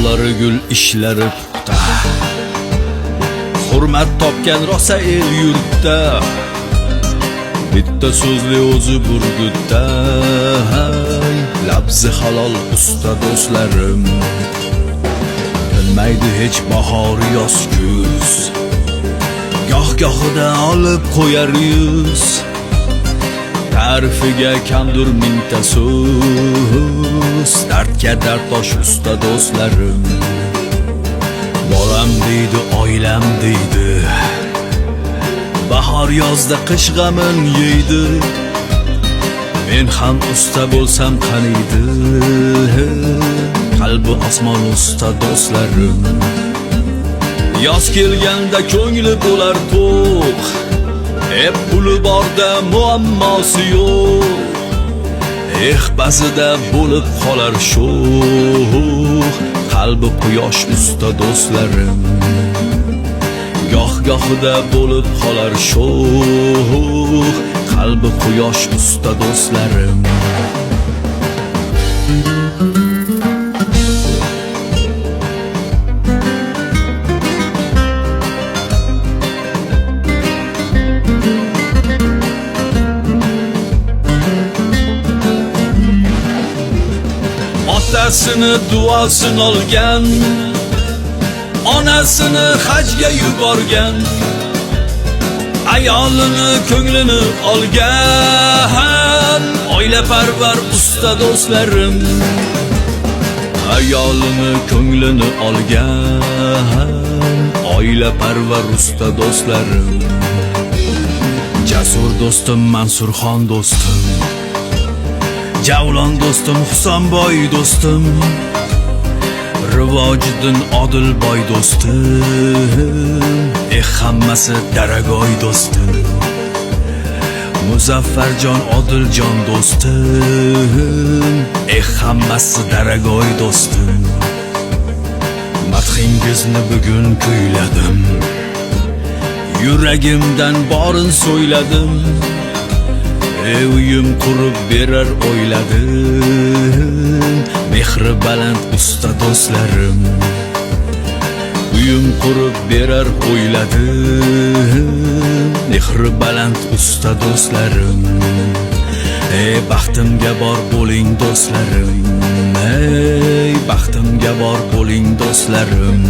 Qo'llari gul, ishlari puxta, hurmat topgan rosa el yurtda. Bitta so'zli o'zi burgutda, labzi halol usta do'stlarim. Bilmaydi hech bahor yoz kuz, goh-gohida olib qo'yar yuz. Ta'rifiga kamdir mingta so'z, dardga dardosh usta do'stlarim. Bolam deydi, oilam deydi, bahor yozda qish g'amin yeydi. Men ham usta bo'lsam qaniydi, qalbi osmon usta do'stlarim. Yoz kelganda ko'ngli bo'lar to'q, puli borda muammosi yo'q. Ba'zida bo'lib qolar sho'x, qalbi quyosh usta do'stlarim. Goh-gohida bo'lib qolar sho'x, qalbi quyosh usta do'stlarim. Otasini duosini olgan, onasini hajga yuborgan, ayolini ko'nglini olgan, oilaparvar usta do'stlarim. Ayolini ko'nglini olgan, oilaparvar usta do'stlarim. Jasur do'stim, Mansurxon do'stim, Javlon do'stim, Husanboy do'stim, Rivojiddin Odilboy do'stim, hammasi daragoy do'stim. Muzaffarjon Odiljon do'stim, hammasi daragoy do'stim. Madhingizni bugun kuyladim, yuragimdan borin so'yladim. Uyim qurib berar o'yladim, mehri baland usta do'stlarim. Uyim qurib berar o'yladim, mehri baland usta do'stlarim. Baxtimga bor bo'ling do'stlarim, baxtimga bor bo'ling do'stlarim.